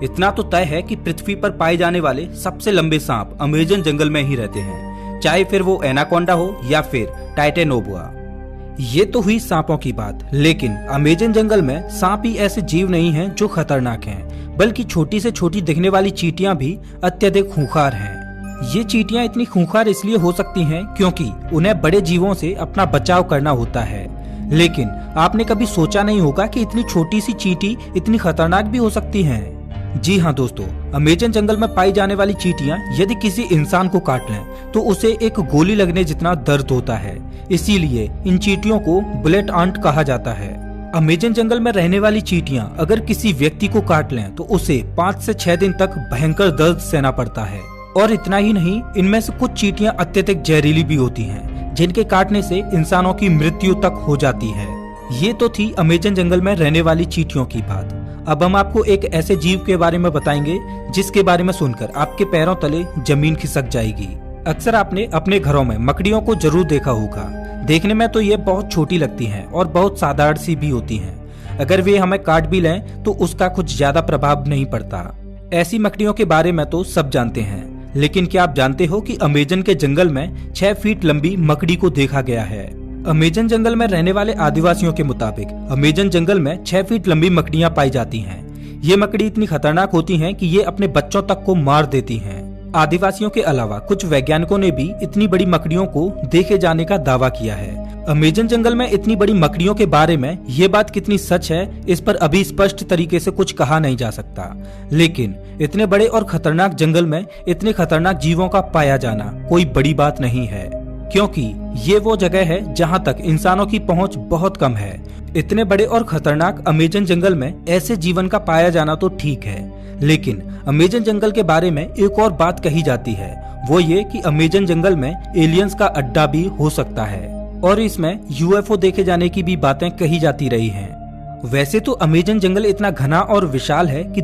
इतना तो तय है कि पृथ्वी पर पाए जाने वाले सबसे लंबे सांप अमेजन जंगल में ही रहते हैं, चाहे फिर वो एनाकोंडा हो या फिर टाइटेनोबुआ। ये तो हुई सांपों की बात, लेकिन अमेजन जंगल में सांप ही ऐसे जीव नहीं हैं जो खतरनाक हैं, बल्कि छोटी से छोटी दिखने वाली चींटियां भी अत्यधिक खूंखार हैं। ये चींटियां इतनी खूंखार इसलिए हो सकती हैं क्योंकि उन्हें बड़े जीवों से अपना बचाव करना होता है। लेकिन आपने कभी सोचा नहीं होगा कि इतनी छोटी सी चींटी इतनी खतरनाक भी हो सकती हैं। जी हाँ दोस्तों, अमेजन जंगल में पाई जाने वाली चींटियां यदि किसी इंसान को काट लें तो उसे एक गोली लगने जितना दर्द होता है। इसीलिए इन चींटियों को बुलेट आंट कहा जाता है। अमेजन जंगल में रहने वाली चींटियां अगर किसी व्यक्ति को काट लें तो उसे 5 से 6 दिन तक भयंकर दर्द सहना पड़ता है। और इतना ही नहीं, इनमें से कुछ चींटियां अत्यधिक जहरीली भी होती हैं, जिनके काटने से इंसानों की मृत्यु तक हो जाती है। ये तो थी अमेजन जंगल में रहने वाली चींटियों की बात। अब हम आपको एक ऐसे जीव के बारे में बताएंगे जिसके बारे में सुनकर आपके पैरों तले जमीन खिसक जाएगी। अक्सर आपने अपने घरों में मकड़ियों को जरूर देखा होगा। देखने में तो ये बहुत छोटी लगती हैं और बहुत साधारण सी भी होती हैं। अगर वे हमें काट भी लें तो उसका कुछ ज्यादा प्रभाव नहीं पड़ता। ऐसी मकड़ियों के बारे में तो सब जानते हैं, लेकिन क्या आप जानते हो कि अमेजन के जंगल में 6 फीट लंबी मकड़ी को देखा गया है। अमेजन जंगल में रहने वाले आदिवासियों के मुताबिक अमेजन जंगल में 6 फीट लंबी मकड़ियां पाई जाती हैं। ये मकड़ी इतनी खतरनाक होती हैं कि ये अपने बच्चों तक को मार देती हैं। आदिवासियों के अलावा कुछ वैज्ञानिकों ने भी इतनी बड़ी मकड़ियों को देखे जाने का दावा किया है। अमेजन जंगल में इतनी बड़ी मकड़ियों के बारे में ये बात कितनी सच है, इस पर अभी स्पष्ट तरीके से कुछ कहा नहीं जा सकता। लेकिन इतने बड़े और खतरनाक जंगल में इतने खतरनाक जीवों का पाया जाना कोई बड़ी बात नहीं है, क्योंकि ये वो जगह है जहाँ तक इंसानों की पहुँच बहुत कम है। इतने बड़े और खतरनाक अमेजन जंगल में ऐसे जीवन का पाया जाना तो ठीक है, लेकिन अमेजन जंगल के बारे में एक और बात कही जाती है, वो ये कि अमेजन जंगल में एलियंस का अड्डा भी हो सकता है और इसमें यूएफओ देखे जाने की भी बातें कही जाती रही हैं। वैसे तो अमेजन जंगल इतना घना और विशाल है कि